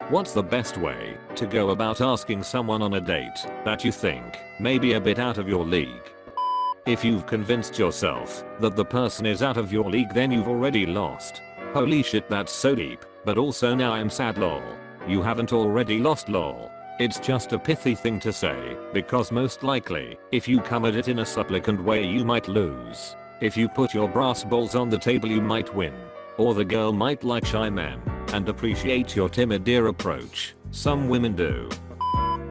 What's the best way to go about asking someone on a date that you think may be a bit out of your league? If you've convinced yourself that the person is out of your league, then you've already lost. Holy shit, that's so deep, but also now I'm sad lol. You haven't already lost lol. It's just a pithy thing to say, because most likely, if you come at it in a supplicant way you might lose. If you put your brass balls on the table you might win. Or the girl might like shy men and appreciate your timid dear approach. Some women do.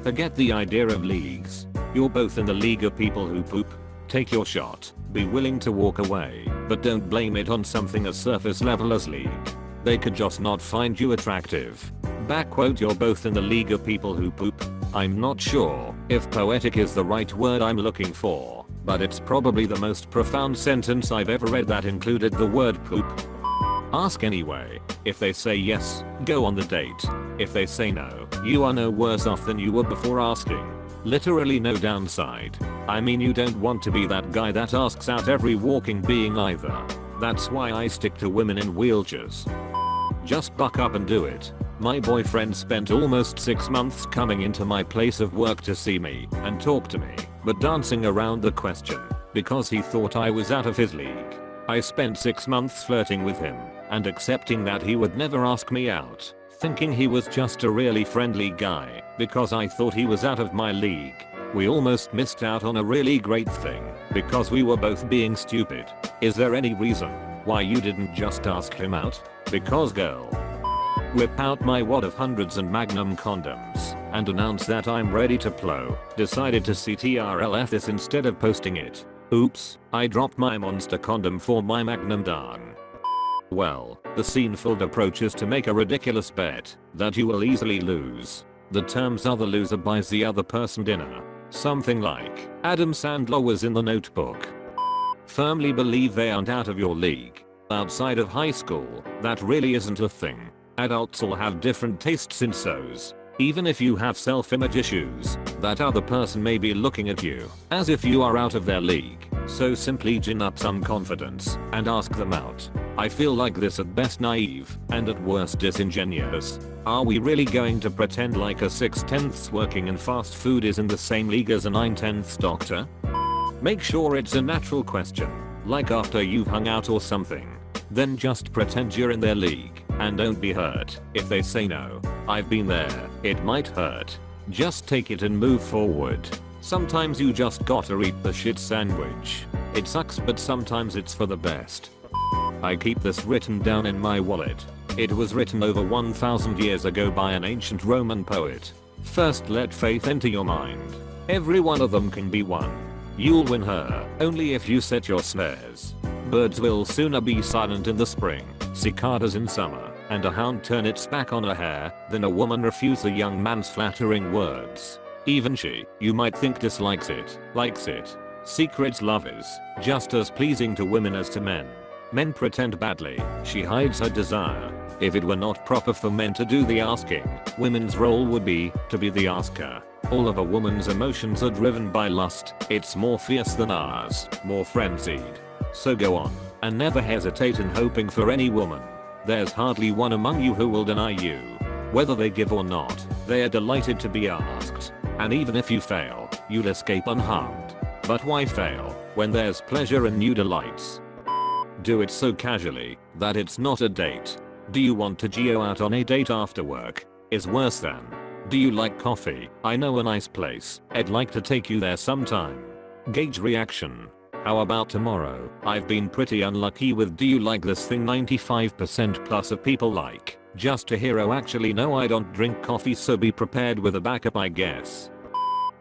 Forget the idea of leagues. You're both in the league of people who poop. Take your shot, be willing to walk away, but don't blame it on something as surface level as league. They could just not find you attractive. Backquote, you're both in the league of people who poop. I'm not sure if poetic is the right word I'm looking for, but it's probably the most profound sentence I've ever read that included the word poop. Ask anyway. If they say yes, go on the date. If they say no, you are no worse off than you were before asking. Literally no downside. I mean, you don't want to be that guy that asks out every walking being either. That's why I stick to women in wheelchairs. Just buck up and do it. My boyfriend spent almost 6 months coming into my place of work to see me and talk to me, but dancing around the question because he thought I was out of his league. I spent 6 months flirting with him and accepting that he would never ask me out, thinking he was just a really friendly guy because I thought he was out of my league. We almost missed out on a really great thing because we were both being stupid. Is there any reason why you didn't just ask him out? Because girl. Whip out my wad of hundreds and Magnum condoms and announce that I'm ready to plow. Decided to CTRLF this instead of posting it. Oops, I dropped my monster condom for my Magnum darn. Well, the scene-filled approach is to make a ridiculous bet that you will easily lose. The terms are the loser buys the other person dinner. Something like Adam Sandler was in The Notebook. Firmly believe they aren't out of your league. Outside of high school, that really isn't a thing. Adults all have different tastes in so's. Even if you have self-image issues, that other person may be looking at you as if you are out of their league. So simply gin up some confidence and ask them out. I feel like this at best naive and at worst disingenuous. Are we really going to pretend like a 6/10ths working in fast food is in the same league as a 9/10ths doctor? Make sure it's a natural question, like after you've hung out or something. Then just pretend you're in their league and don't be hurt if they say no. I've been there, it might hurt. Just take it and move forward. Sometimes you just gotta eat the shit sandwich. It sucks, but sometimes it's for the best. I keep this written down in my wallet. It was written over 1000 years ago by an ancient Roman poet. First let faith enter your mind. Every one of them can be won. You'll win her only if you set your snares. Birds will sooner be silent in the spring, cicadas in summer, and a hound turn its back on a hare than a woman refuse a young man's flattering words. Even she, you might think, dislikes it, likes it. Secrets love is just as pleasing to women as to men. Men pretend badly, she hides her desire. If it were not proper for men to do the asking, women's role would be to be the asker. All of a woman's emotions are driven by lust. It's more fierce than ours, more frenzied. So go on, and never hesitate in hoping for any woman. There's hardly one among you who will deny you. Whether they give or not, they are delighted to be asked. And even if you fail, you'll escape unharmed. But why fail when there's pleasure and new delights? Do it so casually that it's not a date. Do you want to geo out on a date after work? Is worse than. Do you like coffee? I know a nice place. I'd like to take you there sometime. Gauge reaction. How about tomorrow? I've been pretty unlucky with do you like this thing 95% plus of people like. Just to hear, oh actually no, I don't drink coffee, so be prepared with a backup, I guess.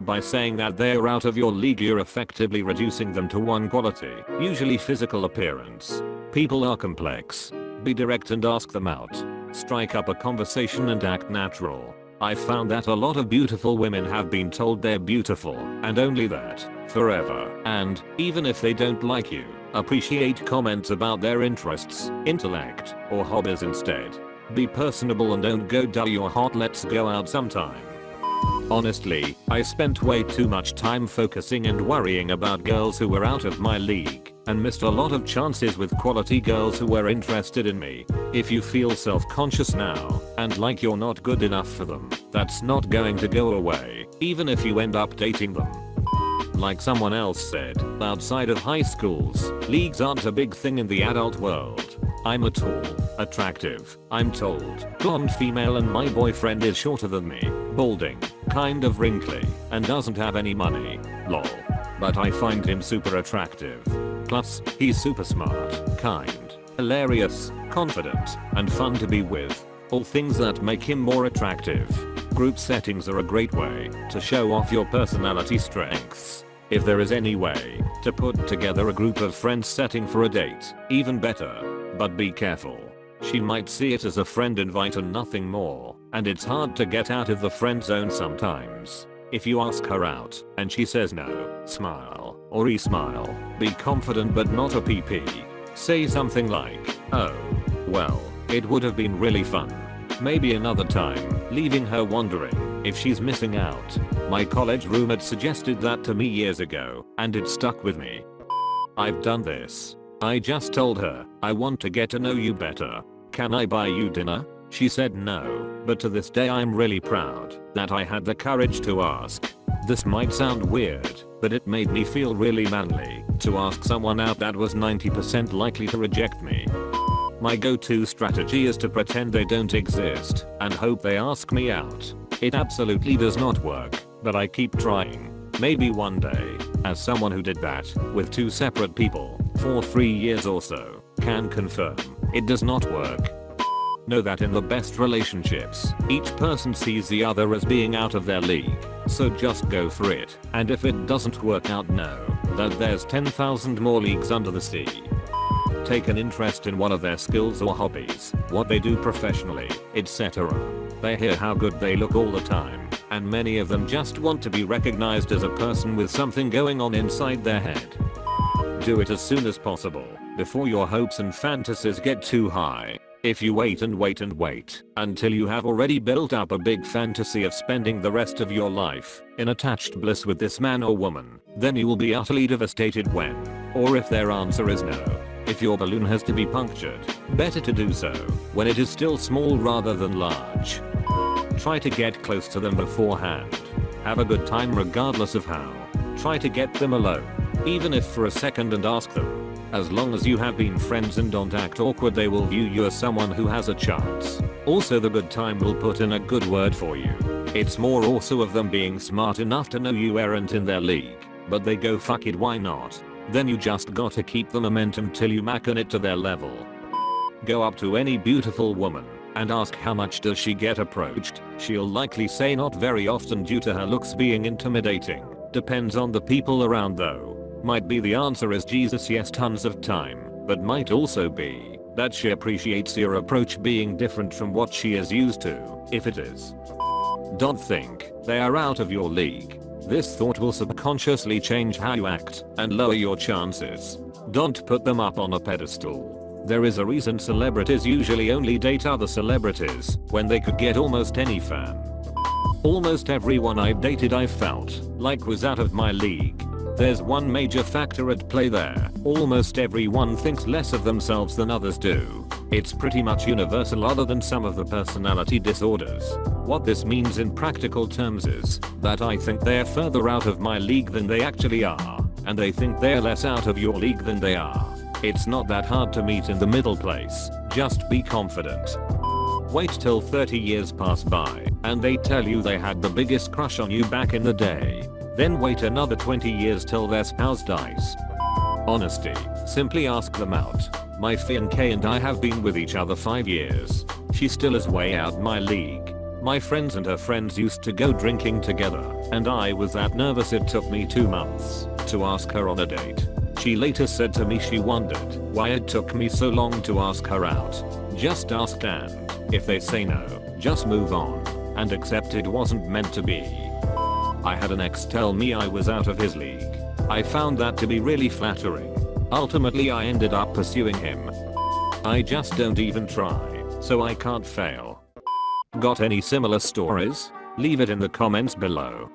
By saying that they're out of your league, you're effectively reducing them to one quality, usually physical appearance. People are complex. Be direct and ask them out. Strike up a conversation and act natural. I've found that a lot of beautiful women have been told they're beautiful, and only that, forever. And, even if they don't like you, appreciate comments about their interests, intellect, or hobbies instead. Be personable and don't go duh, you're hot, let's go out sometime. Honestly, I spent way too much time focusing and worrying about girls who were out of my league. and missed a lot of chances with quality girls who were interested in me. If you feel self-conscious now, and like you're not good enough for them, that's not going to go away, even if you end up dating them. Like someone else said, outside of high schools, leagues aren't a big thing in the adult world. I'm a tall, attractive, I'm told, blonde female and my boyfriend is shorter than me, balding, kind of wrinkly, and doesn't have any money. Lol. But I find him super attractive. Plus, he's super smart, kind, hilarious, confident, and fun to be with. All things that make him more attractive. Group settings are a great way to show off your personality strengths. If there is any way to put together a group of friends setting for a date, even better. But be careful. She might see it as a friend invite and nothing more, and it's hard to get out of the friend zone sometimes. If you ask her out and she says no, smile or e-smile. Be confident but not a PP. Say something like, oh, well, it would have been really fun. Maybe another time, leaving her wondering if she's missing out. My college roommate suggested that to me years ago, and it stuck with me. I've done this. I just told her, I want to get to know you better. Can I buy you dinner? She said no, but to this day I'm really proud that I had the courage to ask. This might sound weird, but it made me feel really manly to ask someone out that was 90% likely to reject me. My go-to strategy is to pretend they don't exist and hope they ask me out. It absolutely does not work, but I keep trying. Maybe one day, as someone who did that with 2 separate people for 3 years or so, can confirm it does not work. Know that in the best relationships, each person sees the other as being out of their league, so just go for it, and if it doesn't work out, know that there's 10,000 more leagues under the sea. Take an interest in one of their skills or hobbies, what they do professionally, etc. They hear how good they look all the time, and many of them just want to be recognized as a person with something going on inside their head. Do it as soon as possible, before your hopes and fantasies get too high. If you wait and wait and wait until you have already built up a big fantasy of spending the rest of your life in attached bliss with this man or woman, then you will be utterly devastated when, or if their answer is no. If your balloon has to be punctured, better to do so when it is still small rather than large. Try to get close to them beforehand. Have a good time regardless of how. Try to get them alone, even if for a second, and ask them. As long as you have been friends and don't act awkward, they will view you as someone who has a chance. Also, the good time will put in a good word for you. It's more also of them being smart enough to know you aren't in their league, but they go fuck it, why not? Then you just gotta keep the momentum till you macken it to their level. Go up to any beautiful woman and ask how much does she get approached. She'll likely say not very often due to her looks being intimidating. Depends on the people around though. Might be the answer is Jesus yes tons of time, but might also be that she appreciates your approach being different from what she is used to, if it is. Don't think they are out of your league. This thought will subconsciously change how you act and lower your chances. Don't put them up on a pedestal. There is a reason celebrities usually only date other celebrities when they could get almost any fan. Almost everyone I've dated I felt like was out of my league. There's one major factor at play there. Almost everyone thinks less of themselves than others do. It's pretty much universal other than some of the personality disorders. What this means in practical terms is that I think they're further out of my league than they actually are, and they think they're less out of your league than they are. It's not that hard to meet in the middle place, just be confident. Wait till 30 years pass by and they tell you they had the biggest crush on you back in the day. Then wait another 20 years till their spouse dies. Honesty, simply ask them out. My fiancée and I have been with each other 5 years. She still is way out my league. My friends and her friends used to go drinking together, and I was that nervous it took me 2 months to ask her on a date. She later said to me she wondered why it took me so long to ask her out. Just ask, and if they say no, just move on and accept it wasn't meant to be. I had an ex tell me I was out of his league. I found that to be really flattering. Ultimately I ended up pursuing him. I just don't even try, so I can't fail. Got any similar stories? Leave it in the comments below.